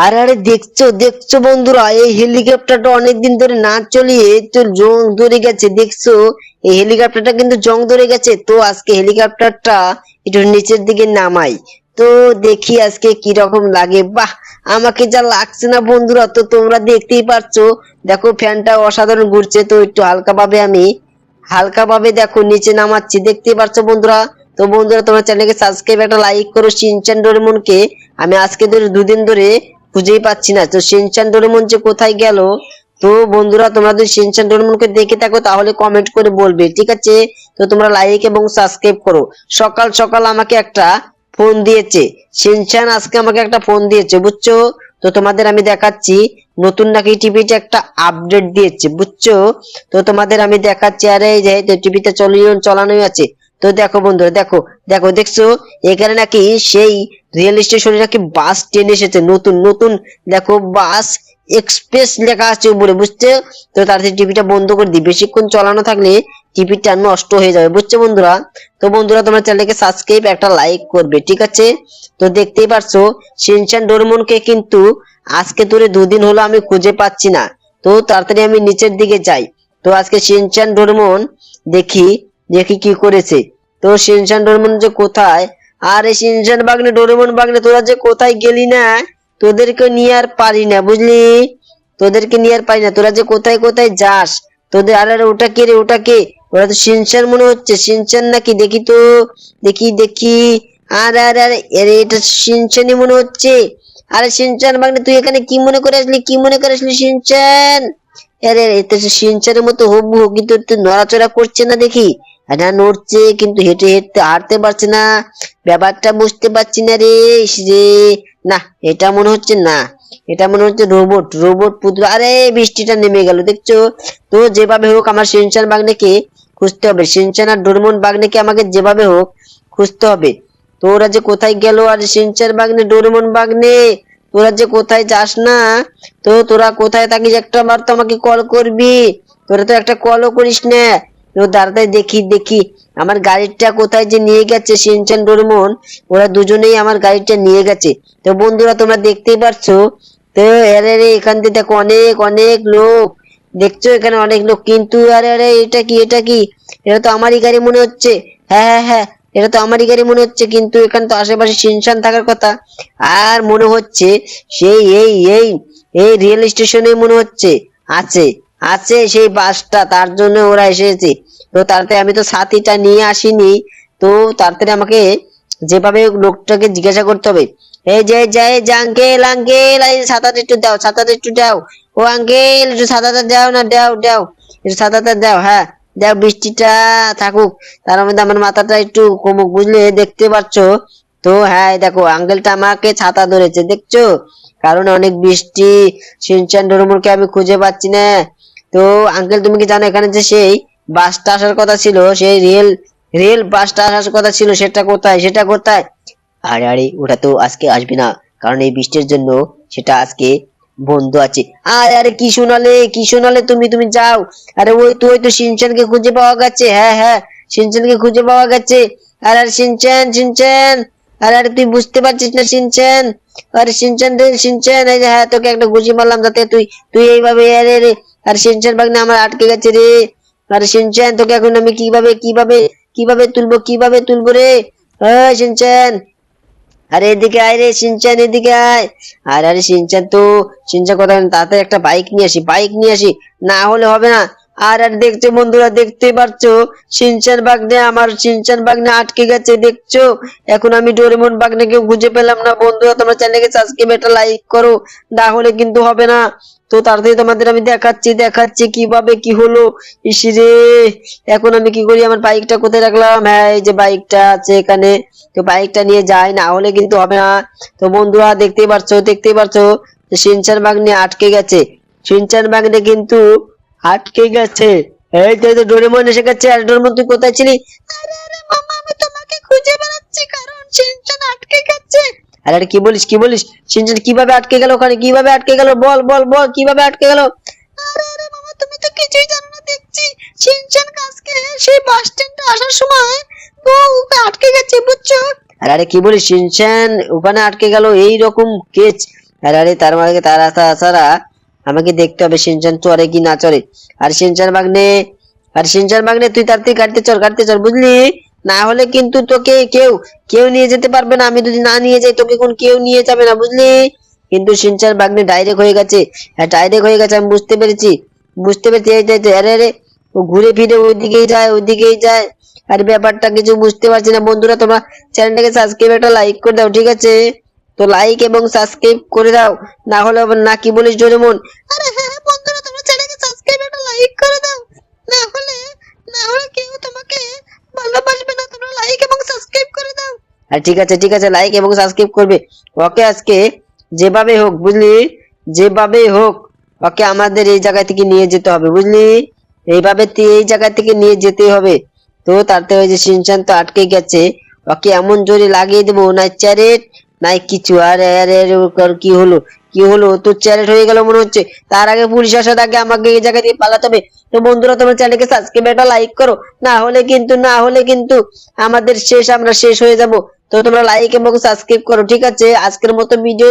আরে আরে দেখছো দেখছো বন্ধুরা, এই হেলিকপ্টারটা অনেকদিন ধরে না চলিয়ে তো জং ধরে গেছে। দেখছো এই হেলিকপ্টারটা কিন্তু জং ধরে গেছে। তো আজকে হেলিকপ্টারটা একটু নিচের দিকে নামাই, তো দেখি আজকে কি রকম লাগে। বাহ, আমাকে যা লাগছে না বন্ধুরা, তো তোমরা দেখতেই পাচ্ছো। দেখো ফ্যানটা অসাধারণ ঘুরছে, তো একটু হালকা ভাবে দেখো নিচে নামাচ্ছি, দেখতেই পাচ্ছ বন্ধুরা। তো বন্ধুরা, তোমার চ্যানেলকে সাবস্ক্রাইব, একটা লাইক করো। শিনচান ডোরেমনকে আমি আজকে ধরে দুদিন ধরে খুঁজেই পাচ্ছি না, তো শিনচান ডোরেমন যে কোথায় গেল। তো বন্ধুরা, তোমরা যদি শিনচান ডোরেমনকে দেখে থাকো তাহলে কমেন্ট করে বলবে, ঠিক আছে? তো তোমরা লাইক এবং সাবস্ক্রাইব করো। সকাল সকাল আমাকে একটা ফোন দিয়েছে শিনচান, আজকে আমাকে একটা ফোন দিয়েছে, বুঝছো? তো তোমাদের আমি দেখাচ্ছি, নতুন নাকি টিভিতে একটা আপডেট দিয়েছে, বুঝছো? তো তোমাদের আমি দেখাচ্ছি। আরে এই যে টিভিতে চালানোই আছে। তো দেখো বন্ধুরা, দেখো দেখো দেখছো, এখানে নাকি সেই রেল স্টেশনে নাকি বাস ট্রেন এসেছে, নতুন নতুন। দেখো বাস এক্সপ্রেস লেখা আছে উপরে, বুঝছো? তো তাড়াতাড়ি টিভিটা বন্ধ করে দিই, বেশিক্ষণ চালানো থাকলে টিভিটা নষ্ট হয়ে যাবে, বুঝছো বন্ধুরা? তো বন্ধুরা, তোমার চ্যানেলকে সাবস্ক্রাইব, একটা লাইক করবে, ঠিক আছে? তো দেখতেই পারছো, শিনচান ডোরেমনকে কিন্তু আজকে ধরে দুদিন হলো আমি খুঁজে পাচ্ছি না। তো তাড়াতাড়ি আমি নিচের দিকে যাই। তো আজকে শিনচান ডোরেমন দেখি দেখি কি করেছে। তো শিনচান ডোরেমন যে কোথায়, আরে শিনচান বাগনে, ডোরেমন বাগনে, তোরা যে কোথায় গেলি না? তোদেরকে নিয়ে আর পারি না, বুঝলি? তোদেরকে নিয়ে আর পারি না, তোরা যে কোথায় কোথায় যাস। তোদের আরে আরে, ওটা কে রে, ওটা কে? ওরা তো শিনচান মনে হচ্ছে, শিনচান নাকি? দেখি তো, দেখি দেখি। আরে আরে আরে, আরে এটা শিনচানই মনে হচ্ছে। আরে শিনচান বাগনে, তুই এখানে কি মনে করে আসলি, কি মনে করে আসলি শিনচান? আরে এটা সিনচানের মতো হুবহু, কিন্তু একটু নড়াচড়া করছে না দেখি। না, নড়ছে কিন্তু হেঁটে হেঁটে হাঁটতে পারছে না। ব্যাপারটা বুঝতে পারছি না রে। ইস রে, না, এটা মনে হচ্ছে না, এটা মনে হচ্ছে রোবট, রোবট পুত্র। আরে বৃষ্টিটা নেমে গেল, দেখছো? তো যেভাবে হোক আমার সিনচান বাগনেকে খুঁজতে হবে, সিনচান আর ডোরেমন বাগনেকে আমাকে যেভাবে হোক খুঁজতে হবে। তো ওরা যে কোথায় গেল, আর সিনচান বাগনে, ডোরেমন বাগনে, তোরা যে কোথায় যাস না? তো তোরা কোথায় থাকিস, একটা বার তো আমাকে কল করবি। তোরা তো একটা কলও করিস না। তো তাড়াতাড়ি দেখি দেখি আমার গাড়িটা কোথায় যে নিয়ে গেছে শিনচান ডোরেমন। ওরা দুজনেই আমার গাড়িটা নিয়ে গেছে। তো বন্ধুরা, তোমরা দেখতেই পারছো। তো আরে আরে, এখান থেকে দেখো অনেক অনেক লোক। দেখছো এখানে অনেক লোক, কিন্তু আরে আরে, এটা কি, এটা কি? এটা তো আমারই গাড়ি মনে হচ্ছে। হ্যাঁ হ্যাঁ হ্যাঁ, এটা তো আমারই গাড়ি মনে হচ্ছে, কিন্তু এখানে তো আশেপাশে শিনচান থাকার কথা। আর মনে হচ্ছে সেই এই এই রেল স্টেশনে মনে হচ্ছে আছে, আছে সেই বাসটা, তার জন্য ওরা এসেছে। তো তাড়াতাড়ি, আমি তো সাথীটা নিয়ে আসিনি। তো তাড়াতাড়ি আমাকে যেভাবে হোক লোকটাকে জিজ্ঞাসা করতে হবে। এই যে যাই যে, আঙ্কেল আঙ্কেল, এই ছাতাটা একটু দাও, ছাতাটা একটু দাও। ও আঙ্কেল, একটু ছাতাটা দাও না, দাও দাও, একটু ছাতাটা দাও। হ্যাঁ দাও, বৃষ্টিটা থাকুক, তার মধ্যে আমার মাথাটা একটু কমুক, বুঝলে? দেখতে পাচ্ছ? তো হ্যাঁ, এই দেখো আঙ্কেলটা আমাকে ছাতা ধরেছে, দেখছো? কারণ অনেক বৃষ্টি, সিনচান ডোরেমনকে আমি খুঁজে পাচ্ছি না। তো আঙ্কেল, তুমি কি জানো এখানে যে সেই বাসটা আসার কথা ছিল, সেই রেল রেল বাসটা আসার কথা ছিল, সেটা কোথায়, সেটা কোথায়? আরে আরে, ওটা তো আজকে আসবে না, কারণ এই বৃষ্টির জন্য সেটা আজকে বন্ধ আছে। আরে আরে, কি শোনালে, কি শোনালে তুমি? তুমি যাও। আরে ওই তো, ওই তো সিনচানকে খুঁজে পাওয়া গেছে। হ্যাঁ হ্যাঁ, সিনচানকে খুঁজে পাওয়া গেছে। আরে আরে, সিনচান সিনচান, আরে আরে, তুই বুঝতে পারছিস না সিনচান? আরে সিনচান রে, সিনচান, এই যে, হ্যাঁ তোকে একটা গুজি মারলাম, যাতে তুই তুই এইভাবে, আরে রে। আরে সিনচান ভাগ্নে, আমার আটকে গেছে রে। আরে সিনচান, তোকে এখন আমি কিভাবে কিভাবে কিভাবে তুলবো, কিভাবে তুলবো রে? সিনচান, আরে এদিকে আয় রে সিনচান, এদিকে আয়। আর আরে সিনচান, তো সিনচান কোথায়? তাড়াতাড়ি একটা বাইক নিয়ে আসি, বাইক নিয়ে আসি, না হলে হবে না। আর আর দেখছো বন্ধুরা, দেখতে পাচ্ছো সিনচান বাগনে, আমার সিনচান বাগনে আটকে গেছে, দেখছো? এখন আমি ডোরেমন বাগনেকে খুঁজে পেলাম না। বন্ধুরা, তোমরা চ্যানেলকে সাবস্ক্রাইব, একটা লাইক করো, না হলে কিন্তু হবে না। তো তাড়াতাড়ি তোমাদের আমি দেখাচ্ছি দেখাচ্ছি কিভাবে কি হলো। ইসিরে, এখন আমি কি করি? আমার বাইকটা কোথায় রাখলাম? হ্যাঁ, এই যে বাইকটা আছে এখানে। তো বাইকটা নিয়ে যাই, না হলে কিন্তু হবে না। তো বন্ধুরা, দেখতেই পারছো, দেখতেই পারছো, সিনচান বাগনে আটকে গেছে, সিনচান বাগনে কিন্তু আটকে গেছে। এই তো, এই তো ডোরেমন এসে গেছে। আর ডোরেমন, তুই কোথায় ছিলি? আরে আরে মামা, আমি তোমাকে খুঁজে বেড়াচ্ছি, কারণ সিনচান আটকে গেছে। আরে আরে, কি বলিস, কি বলিস? সিনচান কিভাবে আটকে গেল ওখানে, কিভাবে আটকে গেল? বল বল বল, কিভাবে আটকে গেল? আরে আরে মামা, তুমি তো কিছুই জানো না দেখছি। সিনচান আজকে সেই বাস স্ট্যান্ডে আসার সময় তো ওকে আটকে গেছে, বুঝছো? আরে আরে, কি বলিস? শিনচান ওখানে আটকে গেল, এই রকম কেচ? আরে আরে, তার মানে তারা তাছাড়া আমাকে দেখতে হবে সিনচান চড়ে কি না চড়ে। আর সিনচান ভাগ্নে, আর সিনচান ভাগ্নে তুই তাড়াতাড়ি কাটতে চল বুঝলি, না হলে কিন্তু তোকে কেউ কেউ নিয়ে যেতে পারবে না। আমি যদি না নিয়ে যাই তোকে কোন কেউ নিয়ে যাবে না বুঝলি। কিন্তু সিনচান ভাগ্নে ডাইরেক্ট হয়ে গেছে, হ্যাঁ ডাইরেক্ট হয়ে গেছে, আমি বুঝতে পেরেছি এই, আরে আরে, ও ঘুরে ফিরে ওইদিকেই যায়। আর ব্যাপারটা কিছু বুঝতে পারছি না। বন্ধুরা তোমরা চ্যানেলটাকে সাবস্ক্রাইব একটা লাইক করে দাও, ঠিক আছে? তো লাইক এবং সাবস্ক্রাইব করে দাও, না হলে হবে না। কি বলিস ডোরেমন? আরে হ্যাঁ হ্যাঁ বন্ধুরা, তোমরা চ্যানেলকে সাবস্ক্রাইব একটা লাইক করে দাও, না হলে কেউ তোমাকে ভালোবাসবে না। তোমরা লাইক এবং সাবস্ক্রাইব করে দাও। আর ঠিক আছে লাইক এবং সাবস্ক্রাইব করবে। ওকে আজকে যেভাবে হোক বুঝলি, যেভাবেই হোক ওকে আমাদের এই জায়গা থেকে নিয়ে যেতে হবে বুঝলি। এইভাবে এই জায়গা থেকে নিয়ে যেতে হবে। তো তাতে ওই যে শিনচান তো আটকে গেছে, ওকে এমন জোরে লাগিয়ে দেবো না চ্যারেট নাই কিছু। আরে আরে আরে, ওর কি হলো ও তো চ্যারেট হয়ে গেল মনে হচ্ছে। তার আগে পুলিশ আসার আগে আমাকে এই জায়গা থেকে পালাতে হবে। তো বন্ধুরা তোমরা চ্যানেলকে সাবস্ক্রাইব একটা লাইক করো, না হলে কিন্তু আমাদের শেষ, আমরা শেষ হয়ে যাব। তো তোমরা লাইক এবং সাবস্ক্রাইব করো, ঠিক আছে? আজকের মতো ভিডিও